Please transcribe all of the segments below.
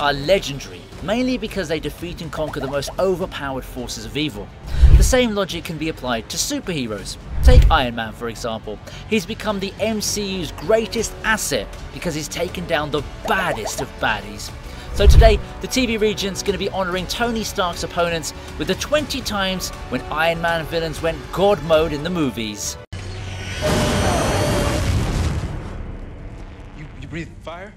are legendary, mainly because they defeat and conquer the most overpowered forces of evil. The same logic can be applied to superheroes. Take Iron Man for example. He's become the MCU's greatest asset because he's taken down the baddest of baddies. So today, the TV region's going to be honouring Tony Stark's opponents with the 20 times when Iron Man villains went God mode in the movies. You breathe fire?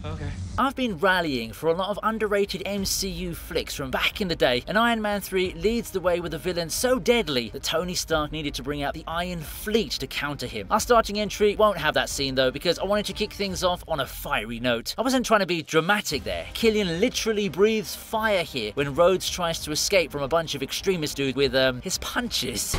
Okay. I've been rallying for a lot of underrated MCU flicks from back in the day, and Iron Man 3 leads the way with a villain so deadly that Tony Stark needed to bring out the Iron Fleet to counter him. Our starting entry won't have that scene though, because I wanted to kick things off on a fiery note. I wasn't trying to be dramatic there. Killian literally breathes fire here when Rhodes tries to escape from a bunch of extremist dudes with his punches.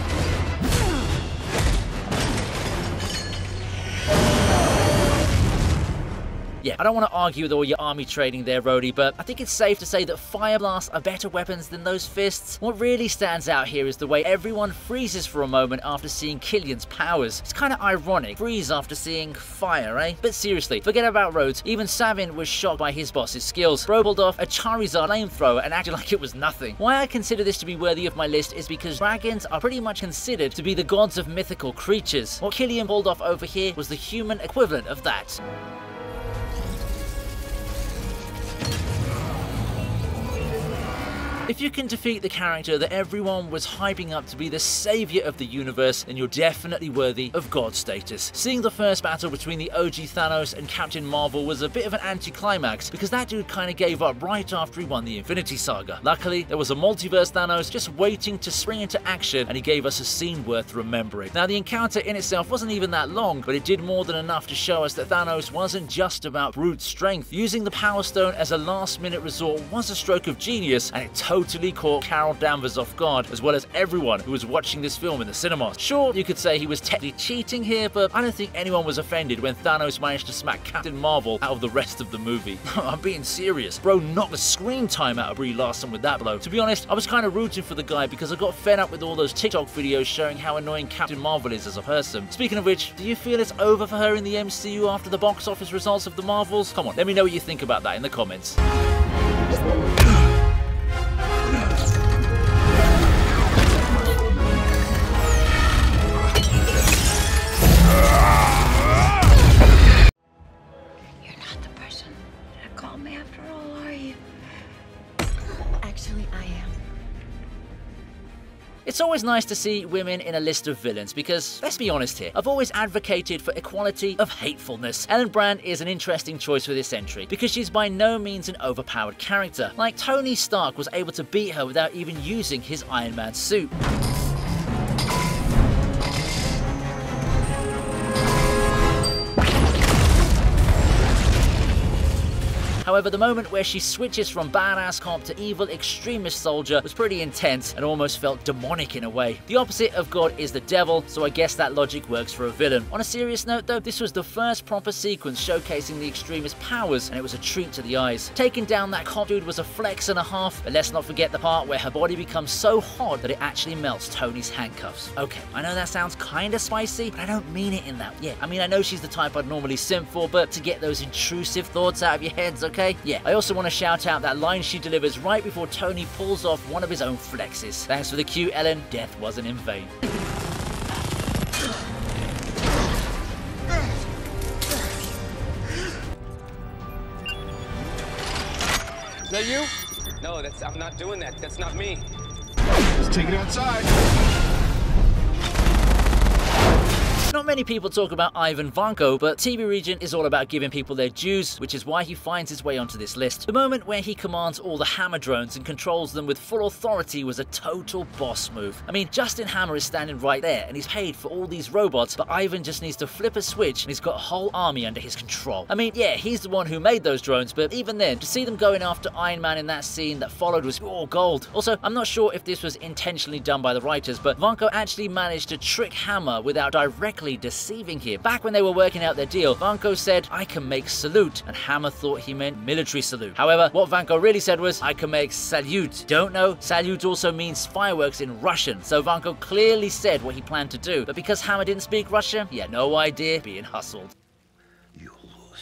Yeah, I don't want to argue with all your army training there, Rhodey, but I think it's safe to say that fire blasts are better weapons than those fists. What really stands out here is the way everyone freezes for a moment after seeing Killian's powers. It's kind of ironic. Freeze after seeing fire, eh? But seriously, forget about Rhodes. Even Savin was shocked by his boss's skills. Bro pulled off a Charizard flamethrower and acted like it was nothing. Why I consider this to be worthy of my list is because dragons are pretty much considered to be the gods of mythical creatures. What Killian pulled off over here was the human equivalent of that. If you can defeat the character that everyone was hyping up to be the savior of the universe, then you're definitely worthy of god status. Seeing the first battle between the OG Thanos and Captain Marvel was a bit of an anticlimax because that dude kind of gave up right after he won the Infinity Saga. Luckily, there was a multiverse Thanos just waiting to spring into action, and he gave us a scene worth remembering. Now, the encounter in itself wasn't even that long, but it did more than enough to show us that Thanos wasn't just about brute strength. Using the Power Stone as a last-minute resort was a stroke of genius, and it totally caught Carol Danvers off guard, as well as everyone who was watching this film in the cinemas. Sure, you could say he was technically cheating here, but I don't think anyone was offended when Thanos managed to smack Captain Marvel out of the rest of the movie. I'm being serious. Bro knocked the screen time out of Brie Larson with that blow. To be honest, I was kind of rooting for the guy because I got fed up with all those TikTok videos showing how annoying Captain Marvel is as a person. Speaking of which, do you feel it's over for her in the MCU after the box office results of the Marvels? Come on, let me know what you think about that in the comments. It's always nice to see women in a list of villains because, let's be honest here, I've always advocated for equality of hatefulness. Ellen Brand is an interesting choice for this entry because she's by no means an overpowered character. Like, Tony Stark was able to beat her without even using his Iron Man suit. However, the moment where she switches from badass cop to evil extremist soldier was pretty intense and almost felt demonic in a way. The opposite of God is the devil, so I guess that logic works for a villain. On a serious note though, this was the first proper sequence showcasing the extremist powers, and it was a treat to the eyes. Taking down that cop dude was a flex and a half, but let's not forget the part where her body becomes so hot that it actually melts Tony's handcuffs. Okay, I know that sounds kinda spicy, but I don't mean it in that. Yeah, I mean, I know she's the type I'd normally simp for, but to get those intrusive thoughts out of your heads, okay? Yeah, I also want to shout out that line she delivers right before Tony pulls off one of his own flexes. Thanks for the cue, Ellen. Death wasn't in vain. Is that you? No, I'm not doing that. That's not me. Let's take it outside. Not many people talk about Ivan Vanko, but TV Region is all about giving people their dues, which is why he finds his way onto this list. The moment where he commands all the Hammer drones and controls them with full authority was a total boss move. I mean, Justin Hammer is standing right there, and he's paid for all these robots, but Ivan just needs to flip a switch, and he's got a whole army under his control. I mean, yeah, he's the one who made those drones, but even then, to see them going after Iron Man in that scene that followed was all gold. Also, I'm not sure if this was intentionally done by the writers, but Vanko actually managed to trick Hammer without directly deceiving him. Back when they were working out their deal, Vanko said, "I can make salute," and Hammer thought he meant military salute. However, what Vanko really said was, "I can make salute." Don't know, salute also means fireworks in Russian, so Vanko clearly said what he planned to do, but because Hammer didn't speak Russian, he had no idea being hustled. You lose.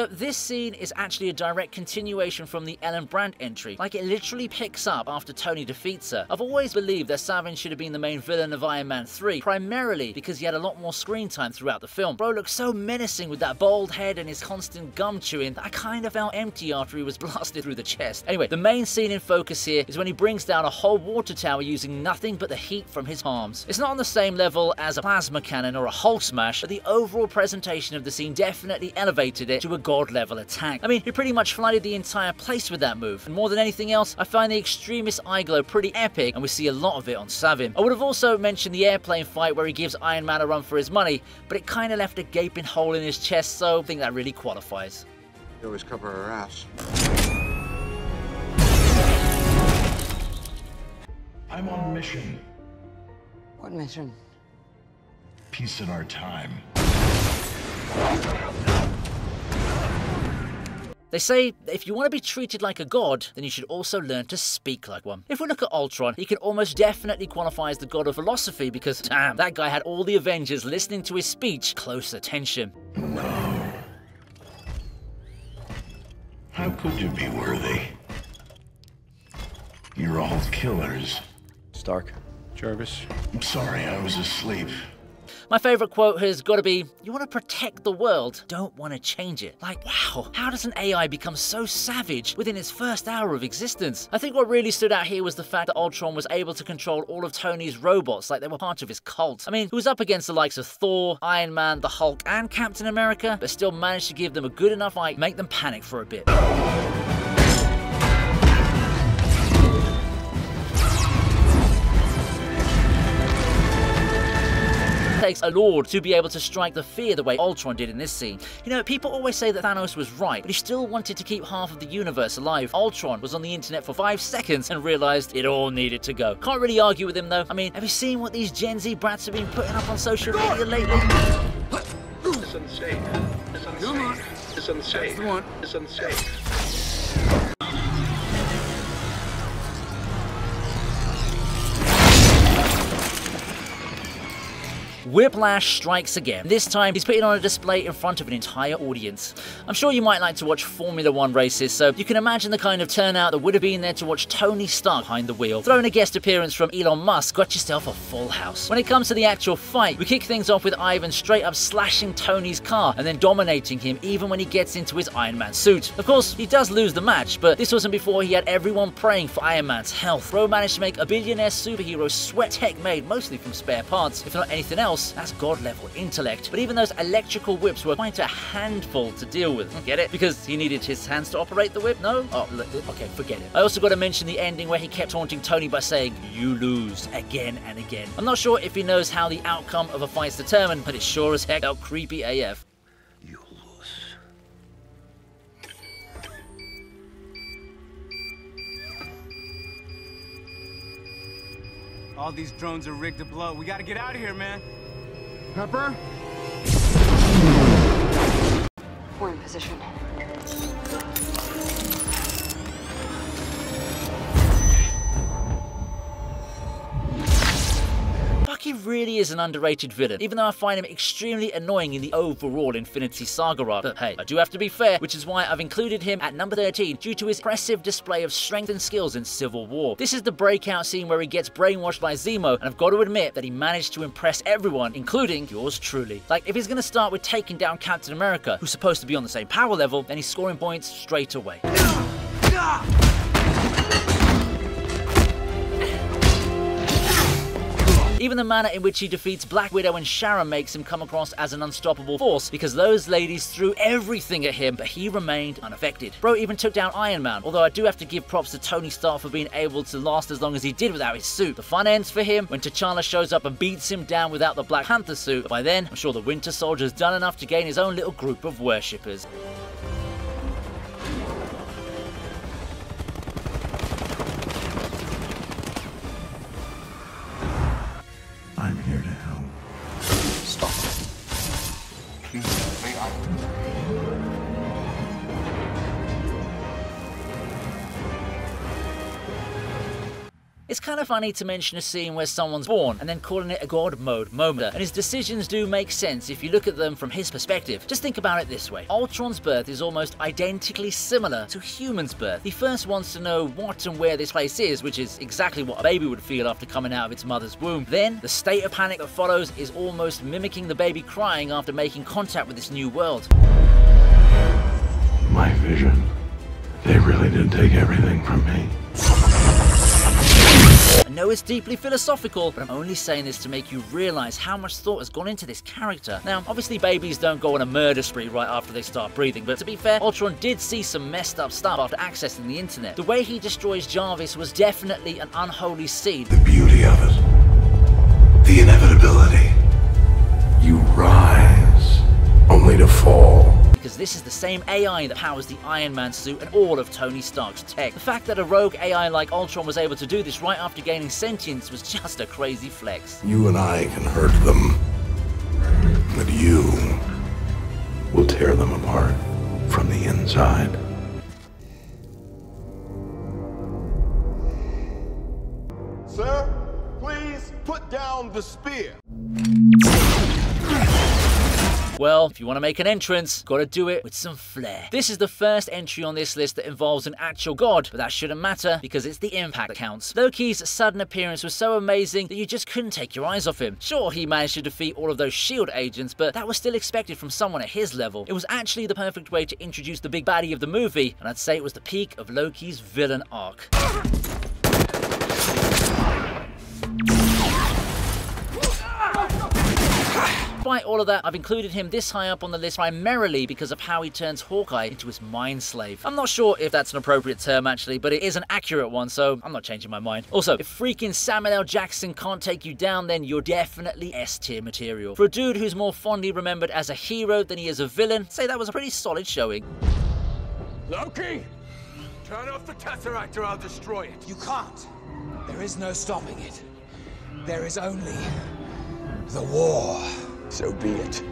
So this scene is actually a direct continuation from the Ellen Brandt entry. Like, it literally picks up after Tony defeats her. I've always believed that Savin should have been the main villain of Iron Man 3, primarily because he had a lot more screen time throughout the film. Bro looked so menacing with that bald head and his constant gum chewing that I kind of felt empty after he was blasted through the chest. Anyway, the main scene in focus here is when he brings down a whole water tower using nothing but the heat from his palms. It's not on the same level as a plasma cannon or a Hulk smash, but the overall presentation of the scene definitely elevated it to a god level attack. I mean, he pretty much flooded the entire place with that move, and more than anything else, I find the Extremis eye glow pretty epic, and we see a lot of it on Savin. I would have also mentioned the airplane fight where he gives Iron Man a run for his money, but it kind of left a gaping hole in his chest, so I think that really qualifies. We always cover our ass. I'm on a mission. What mission? Peace in our time. They say that if you want to be treated like a god, then you should also learn to speak like one. If we look at Ultron, he can almost definitely qualify as the god of philosophy because, damn, that guy had all the Avengers listening to his speech, close attention. No. How could you be worthy? You're all killers. Stark. Jarvis. I'm sorry, I was asleep. My favorite quote has got to be, you want to protect the world, don't want to change it. Like, wow, how does an AI become so savage within its first hour of existence? I think what really stood out here was the fact that Ultron was able to control all of Tony's robots like they were part of his cult. I mean, he was up against the likes of Thor, Iron Man, the Hulk, and Captain America, but still managed to give them a good enough fight, make them panic for a bit. Takes a lord to be able to strike the fear the way Ultron did in this scene. You know, people always say that Thanos was right, but he still wanted to keep half of the universe alive. Ultron was on the internet for 5 seconds and realized it all needed to go. Can't really argue with him though. I mean, have you seen what these Gen Z brats have been putting up on social media lately? It's unsafe. It's unsafe. It's unsafe. It's unsafe. Whiplash strikes again. This time, he's putting on a display in front of an entire audience. I'm sure you might like to watch Formula 1 races, so you can imagine the kind of turnout that would have been there to watch Tony Stark behind the wheel. Throw in a guest appearance from Elon Musk, got yourself a full house. When it comes to the actual fight, we kick things off with Ivan straight up slashing Tony's car and then dominating him even when he gets into his Iron Man suit. Of course, he does lose the match, but this wasn't before he had everyone praying for Iron Man's health. Bro managed to make a billionaire superhero sweat tech made mostly from spare parts. If not anything else, that's god-level intellect. But even those electrical whips were quite a handful to deal with. Get it? Because he needed his hands to operate the whip? No? Oh, okay, forget it. I also got to mention the ending where he kept taunting Tony by saying, "You lose," again and again. I'm not sure if he knows how the outcome of a fight's determined, but it sure as heck felt creepy AF. You lose. All these drones are rigged to blow. We gotta get out of here, man. Pepper? We're in position. Bucky really is an underrated villain, even though I find him extremely annoying in the overall Infinity Saga arc. But hey, I do have to be fair, which is why I've included him at number 13 due to his impressive display of strength and skills in Civil War. This is the breakout scene where he gets brainwashed by Zemo, and I've got to admit that he managed to impress everyone, including yours truly. Like, if he's gonna start with taking down Captain America, who's supposed to be on the same power level, then he's scoring points straight away. Even the manner in which he defeats Black Widow and Sharon makes him come across as an unstoppable force, because those ladies threw everything at him, but he remained unaffected. Bro even took down Iron Man, although I do have to give props to Tony Stark for being able to last as long as he did without his suit. The fun ends for him when T'Challa shows up and beats him down without the Black Panther suit, but by then, I'm sure the Winter Soldier's done enough to gain his own little group of worshippers. I'm here to help. Stop. Please, may I? It's kind of funny to mention a scene where someone's born and then calling it a God mode moment, and his decisions do make sense if you look at them from his perspective. Just think about it this way. Ultron's birth is almost identically similar to human's birth. He first wants to know what and where this place is, which is exactly what a baby would feel after coming out of its mother's womb. Then, the state of panic that follows is almost mimicking the baby crying after making contact with this new world. My vision. They really did take everything from me. I know it's deeply philosophical, but I'm only saying this to make you realize how much thought has gone into this character. Now, obviously babies don't go on a murder spree right after they start breathing, but to be fair, Ultron did see some messed up stuff after accessing the internet. The way he destroys Jarvis was definitely an unholy seed. The beauty of it. The inevitability. You rise, only to fall. Because this is the same AI that powers the Iron Man suit and all of Tony Stark's tech. The fact that a rogue AI like Ultron was able to do this right after gaining sentience was just a crazy flex. You and I can hurt them, but you will tear them apart from the inside. Sir, please put down the spear. Well, if you want to make an entrance, gotta do it with some flair. This is the first entry on this list that involves an actual god, but that shouldn't matter because it's the impact that counts. Loki's sudden appearance was so amazing that you just couldn't take your eyes off him. Sure, he managed to defeat all of those S.H.I.E.L.D. agents, but that was still expected from someone at his level. It was actually the perfect way to introduce the big baddie of the movie, and I'd say it was the peak of Loki's villain arc. Despite all of that, I've included him this high up on the list primarily because of how he turns Hawkeye into his mind slave. I'm not sure if that's an appropriate term actually, but it is an accurate one, so I'm not changing my mind. Also, if freaking Samuel L. Jackson can't take you down, then you're definitely S-tier material. For a dude who's more fondly remembered as a hero than he is a villain, I'd say that was a pretty solid showing. Loki! Turn off the Tesseract or I'll destroy it. You can't. There is no stopping it. There is only the war. So be it.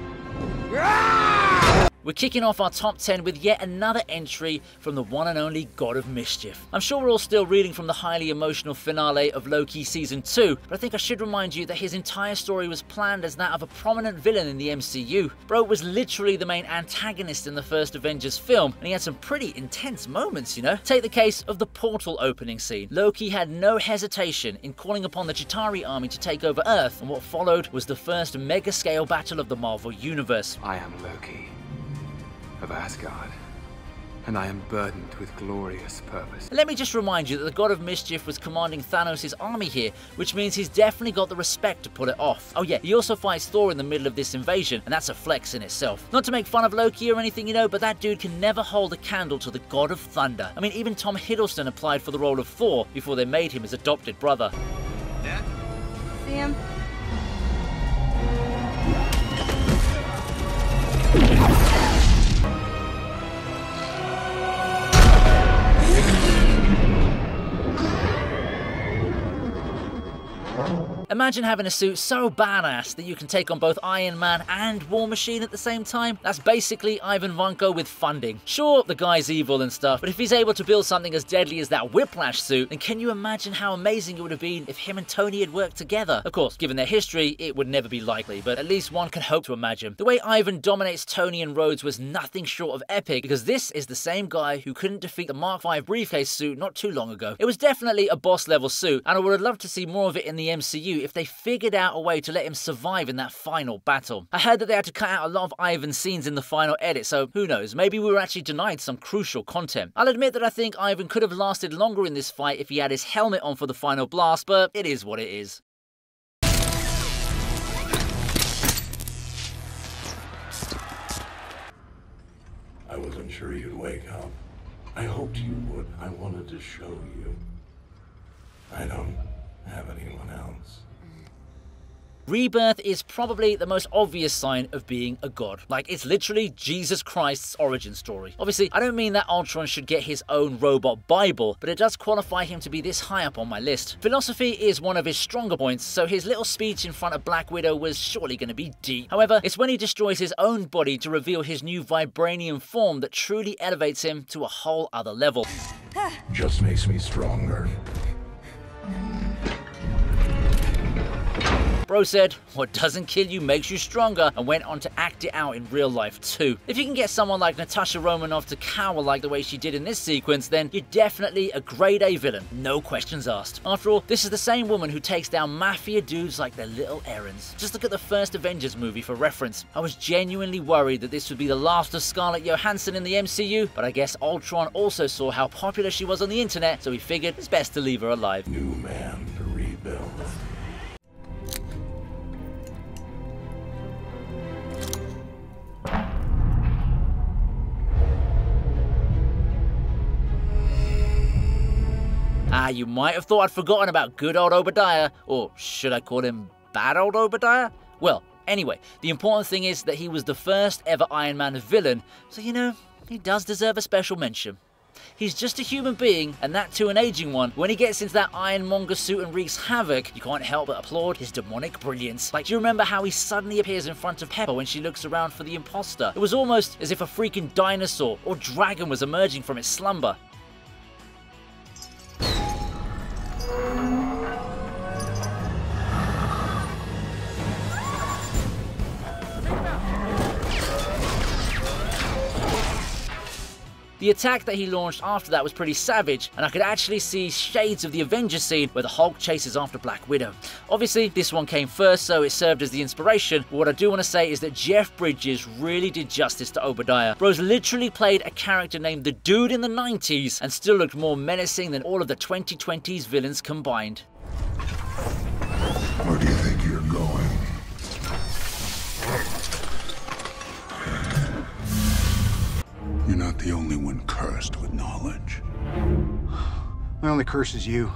We're kicking off our top 10 with yet another entry from the one and only God of Mischief. I'm sure we're all still reeling from the highly emotional finale of Loki Season 2, but I think I should remind you that his entire story was planned as that of a prominent villain in the MCU. Bro was literally the main antagonist in the first Avengers film, and he had some pretty intense moments, you know? Take the case of the portal opening scene. Loki had no hesitation in calling upon the Chitauri army to take over Earth, and what followed was the first mega-scale battle of the Marvel Universe. I am Loki of Asgard, and I am burdened with glorious purpose. Let me just remind you that the God of Mischief was commanding Thanos' army here, which means he's definitely got the respect to pull it off. Oh yeah, he also fights Thor in the middle of this invasion, and that's a flex in itself. Not to make fun of Loki or anything, you know, but that dude can never hold a candle to the God of Thunder. I mean, even Tom Hiddleston applied for the role of Thor before they made him his adopted brother. Dad? See him? Imagine having a suit so badass that you can take on both Iron Man and War Machine at the same time. That's basically Ivan Vanko with funding. Sure, the guy's evil and stuff, but if he's able to build something as deadly as that Whiplash suit, then can you imagine how amazing it would have been if him and Tony had worked together? Of course, given their history, it would never be likely, but at least one can hope to imagine. The way Ivan dominates Tony and Rhodes was nothing short of epic, because this is the same guy who couldn't defeat the Mark V briefcase suit not too long ago. It was definitely a boss level suit, and I would have loved to see more of it in the MCU if they figured out a way to let him survive in that final battle. I heard that they had to cut out a lot of Ivan's scenes in the final edit, so who knows, maybe we were actually denied some crucial content. I'll admit that I think Ivan could have lasted longer in this fight if he had his helmet on for the final blast, but it is what it is. I wasn't sure you'd wake up. I hoped you would. I wanted to show you. I don't have anyone else. Rebirth is probably the most obvious sign of being a god. Like, it's literally Jesus Christ's origin story. Obviously, I don't mean that Ultron should get his own robot Bible, but it does qualify him to be this high up on my list. Philosophy is one of his stronger points, so his little speech in front of Black Widow was surely going to be deep. However, it's when he destroys his own body to reveal his new vibranium form that truly elevates him to a whole other level. Just makes me stronger. Bro said, what doesn't kill you makes you stronger, and went on to act it out in real life too. If you can get someone like Natasha Romanoff to cower like the way she did in this sequence, then you're definitely a grade A villain, no questions asked. After all, this is the same woman who takes down mafia dudes like their little errands. Just look at the first Avengers movie for reference. I was genuinely worried that this would be the last of Scarlett Johansson in the MCU, but I guess Ultron also saw how popular she was on the internet, so he figured it's best to leave her alive. New man to rebuild. You might have thought I'd forgotten about good old Obadiah, or should I call him bad old Obadiah? Well, anyway, the important thing is that he was the first ever Iron Man villain, so you know, he does deserve a special mention. He's just a human being, and that too an aging one. When he gets into that ironmonger suit and wreaks havoc, you can't help but applaud his demonic brilliance. Like, do you remember how he suddenly appears in front of Pepper when she looks around for the imposter? It was almost as if a freaking dinosaur or dragon was emerging from its slumber. The attack that he launched after that was pretty savage, and I could actually see shades of the Avengers scene where the Hulk chases after Black Widow. Obviously, this one came first, so it served as the inspiration, but what I do want to say is that Jeff Bridges really did justice to Obadiah. Bros literally played a character named the Dude in the 90s and still looked more menacing than all of the 2020s villains combined. Where do you think you're going? You're not the only one cursed with knowledge. My only curse is you.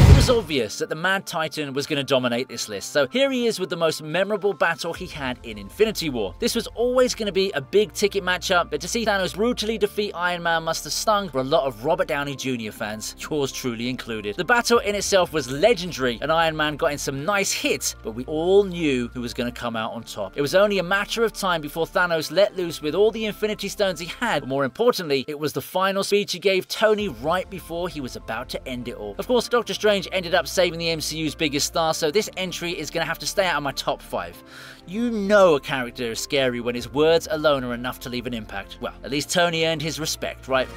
It was obvious that the Mad Titan was going to dominate this list, so here he is with the most memorable battle he had in Infinity War. This was always going to be a big ticket matchup, but to see Thanos brutally defeat Iron Man must have stung for a lot of Robert Downey Jr. fans, yours truly included. The battle in itself was legendary, and Iron Man got in some nice hits, but we all knew who was going to come out on top. It was only a matter of time before Thanos let loose with all the Infinity Stones he had, but more importantly, it was the final speech he gave Tony right before he was about to end it all. Of course, Doctor Strange ended up saving the MCU's biggest star, so this entry is going to have to stay out of my top 5. You know a character is scary when his words alone are enough to leave an impact. Well, at least Tony earned his respect, right?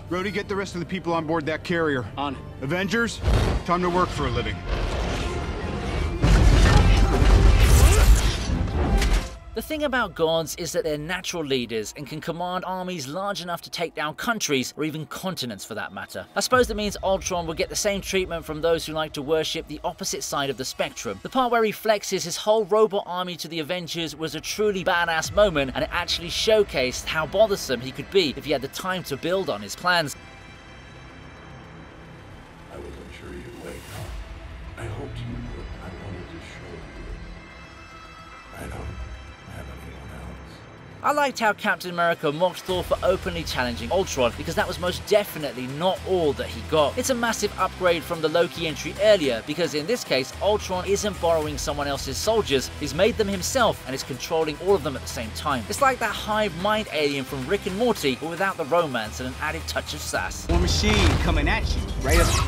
Rhodey, get the rest of the people on board that carrier. On. Avengers, time to work for a living. The thing about gods is that they're natural leaders and can command armies large enough to take down countries, or even continents for that matter. I suppose that means Ultron will get the same treatment from those who like to worship the opposite side of the spectrum. The part where he flexes his whole robot army to the Avengers was a truly badass moment, and it actually showcased how bothersome he could be if he had the time to build on his plans. I wasn't sure you'd wake up. I hoped you would. I wanted to show you. I don't have anyone else. I liked how Captain America mocked Thor for openly challenging Ultron, because that was most definitely not all that he got. It's a massive upgrade from the Loki entry earlier, because in this case, Ultron isn't borrowing someone else's soldiers, he's made them himself and is controlling all of them at the same time. It's like that hive mind alien from Rick and Morty, but without the romance and an added touch of sass. War Machine coming at you, right up.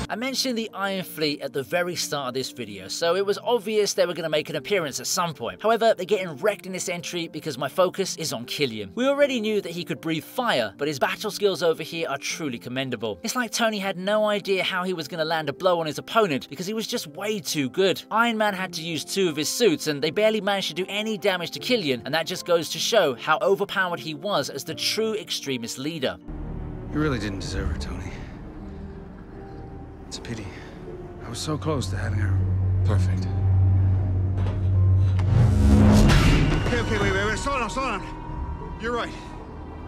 I mentioned the Iron Fleet at the very start of this video, so it was obvious they were going to make an appearance at some point. However, they're getting wrecked in this entry because my focus is on Killian. We already knew that he could breathe fire, but his battle skills over here are truly commendable. It's like Tony had no idea how he was going to land a blow on his opponent because he was just way too good. Iron Man had to use 2 of his suits and they barely managed to do any damage to Killian, and that just goes to show how overpowered he was as the true extremist leader. You really didn't deserve her, Tony. It's a pity. I was so close to having her perfect. Okay, wait, slow down. You're right.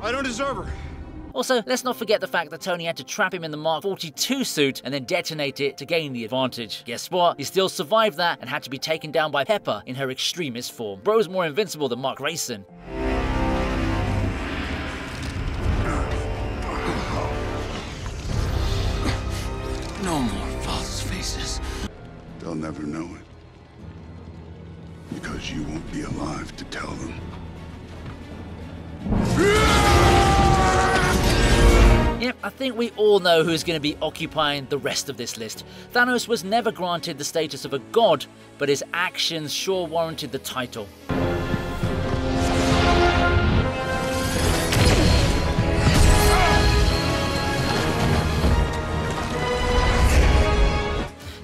I don't deserve her. Also, let's not forget the fact that Tony had to trap him in the Mark 42 suit and then detonate it to gain the advantage. Guess what? He still survived that and had to be taken down by Pepper in her extremist form. Bro's more invincible than Mark Racing. No more false faces. They'll never know it. Because you won't be alive to tell them. Yep, I think we all know who's going to be occupying the rest of this list. Thanos was never granted the status of a god, but his actions sure warranted the title.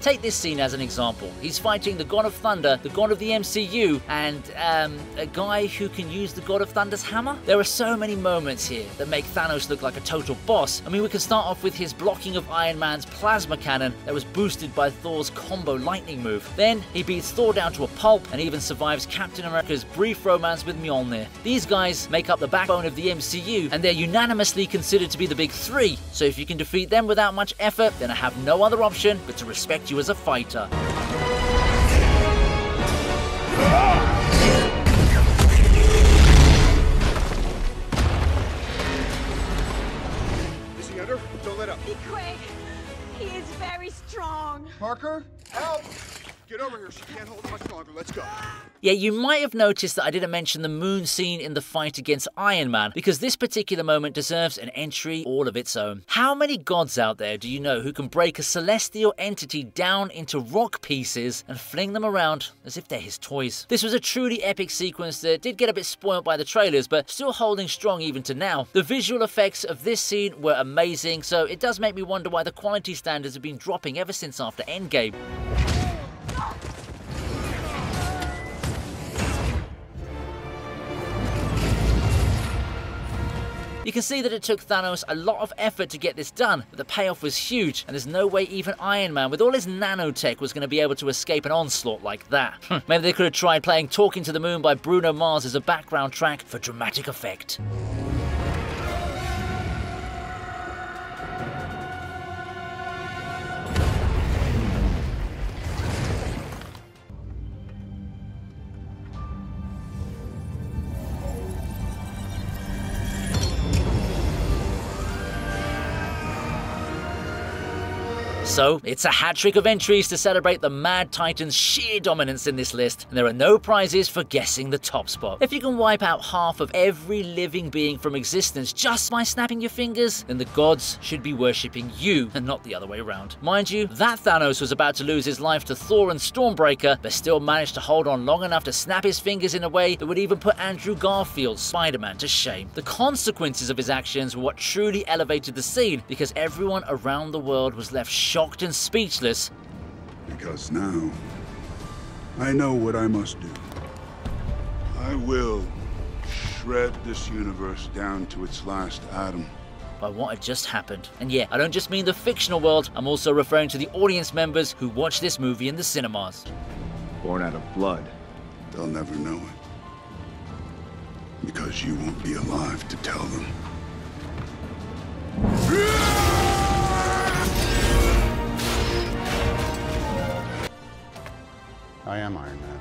Take this scene as an example. He's fighting the God of Thunder, the God of the MCU, and a guy who can use the God of Thunder's hammer. There are so many moments here that make Thanos look like a total boss. I mean, we can start off with his blocking of Iron Man's plasma cannon that was boosted by Thor's combo lightning move. Then he beats Thor down to a pulp and even survives Captain America's brief romance with Mjolnir. These guys make up the backbone of the MCU, and they're unanimously considered to be the big three. So if you can defeat them without much effort, then I have no other option but to respect you as a fighter. Is he under? Don't let up. Be quick. He is very strong. Parker, help! Get over here. She can't hold it much longer. Let's go. Yeah, you might have noticed that I didn't mention the moon scene in the fight against Iron Man, because this particular moment deserves an entry all of its own. How many gods out there do you know who can break a celestial entity down into rock pieces and fling them around as if they're his toys? This was a truly epic sequence that did get a bit spoiled by the trailers, but still holding strong even to now. The visual effects of this scene were amazing, so it does make me wonder why the quality standards have been dropping ever since after Endgame. You can see that it took Thanos a lot of effort to get this done, but the payoff was huge, and there's no way even Iron Man, with all his nanotech, was going to be able to escape an onslaught like that. Maybe they could have tried playing Talking to the Moon by Bruno Mars as a background track for dramatic effect. So, it's a hat-trick of entries to celebrate the Mad Titan's sheer dominance in this list, and there are no prizes for guessing the top spot. If you can wipe out half of every living being from existence just by snapping your fingers, then the gods should be worshipping you, and not the other way around. Mind you, that Thanos was about to lose his life to Thor and Stormbreaker, but still managed to hold on long enough to snap his fingers in a way that would even put Andrew Garfield's Spider-Man to shame. The consequences of his actions were what truly elevated the scene, because everyone around the world was left shocked and speechless. Because now, I know what I must do. I will shred this universe down to its last atom. By what had just happened. And yeah, I don't just mean the fictional world, I'm also referring to the audience members who watched this movie in the cinemas. Born out of blood. They'll never know it. Because you won't be alive to tell them. I am Iron Man.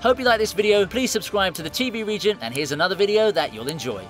Hope you like this video, please subscribe to the TV Region, and here's another video that you'll enjoy.